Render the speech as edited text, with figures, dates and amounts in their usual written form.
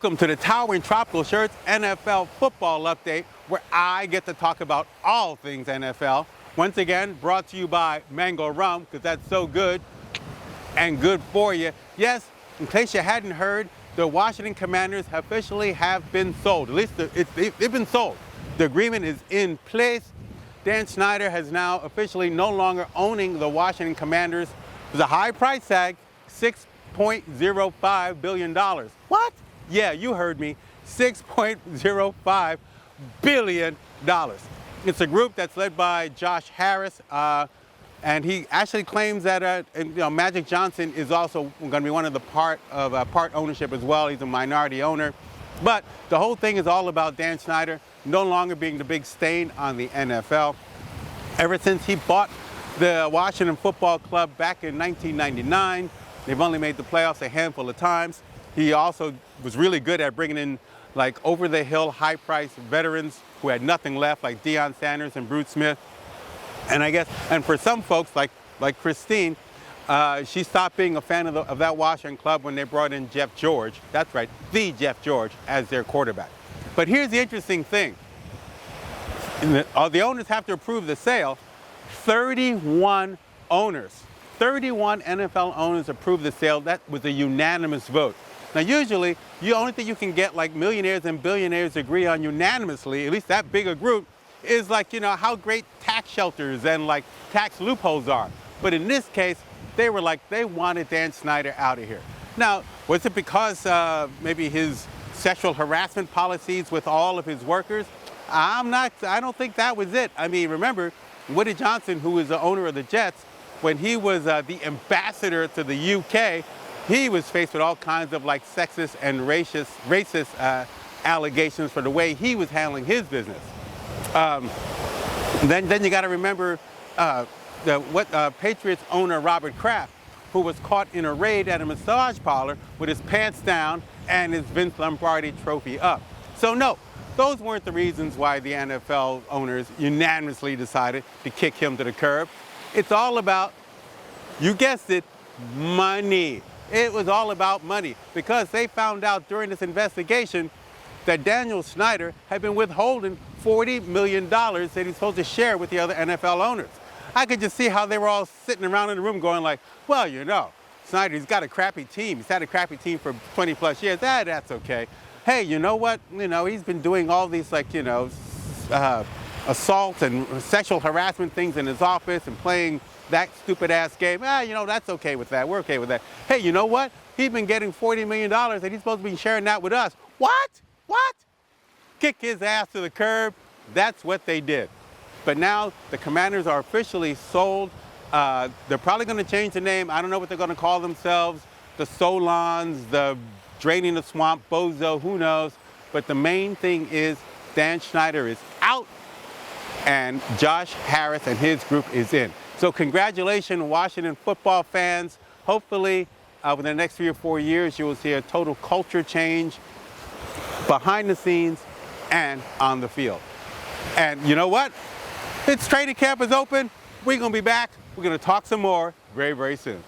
Welcome to the Towering Tropical Shirts NFL Football Update, where I get to talk about all things NFL. Once again, brought to you by Mango Rum, because that's so good and good for you. Yes, in case you hadn't heard, the Washington Commanders officially have been sold. At least they've been sold. The agreement is in place. Dan Snyder has now officially no longer owning the Washington Commanders. There's a high price tag, $6.05 billion. What? Yeah, you heard me, $6.05 billion. It's a group that's led by Josh Harris, and he actually claims that Magic Johnson is also going to be one of the part ownership as well. He's a minority owner. But the whole thing is all about Dan Snyder no longer being the big stain on the NFL. Ever since he bought the Washington Football Club back in 1999, they've only made the playoffs a handful of times. He also was really good at bringing in like over-the-hill, high-priced veterans who had nothing left, like Deion Sanders and Bruce Smith. And for some folks, like Christine, she stopped being a fan of that Washington club when they brought in Jeff George. That's right, the Jeff George as their quarterback. But here's the interesting thing. The owners have to approve the sale. 31 owners, 31 NFL owners approved the sale. That was a unanimous vote. Now, usually, the only thing you can get like millionaires and billionaires agree on unanimously, at least that big a group, is like, how great tax shelters and like tax loopholes are. But in this case, they were like, they wanted Dan Snyder out of here. Now, was it because maybe his sexual harassment policies with all of his workers? I don't think that was it. I mean, remember, Woody Johnson, who was the owner of the Jets, when he was the ambassador to the UK, he was faced with all kinds of like sexist and racist allegations for the way he was handling his business. Then you got to remember Patriots owner Robert Kraft, who was caught in a raid at a massage parlor with his pants down and his Vince Lombardi trophy up. So no, those weren't the reasons why the NFL owners unanimously decided to kick him to the curb. It's all about, you guessed it, money. It was all about money, because they found out during this investigation that Daniel Snyder had been withholding $40 million that he's supposed to share with the other NFL owners. I could just see how they were all sitting around in the room going like, well, Snyder, he's got a crappy team. He's had a crappy team for 20 plus years. That's okay. Hey, you know what? He's been doing all these assault and sexual harassment things in his office and playing that stupid ass game. That's okay with that. We're okay with that. Hey, you know what? He's been getting $40 million and he's supposed to be sharing that with us. What? Kick his ass to the curb. That's what they did. But now the Commanders are officially sold. They're probably going to change the name. I don't know what they're going to call themselves. The Solons, the Draining the Swamp, Bozo, who knows. But the main thing is Dan Snyder is out and Josh Harris and his group is in. So congratulations, Washington football fans. Hopefully, within the next 3 or 4 years, you will see a total culture change behind the scenes and on the field. And you know what? It's training camp is open. We're going to be back. We're going to talk some more very, very soon.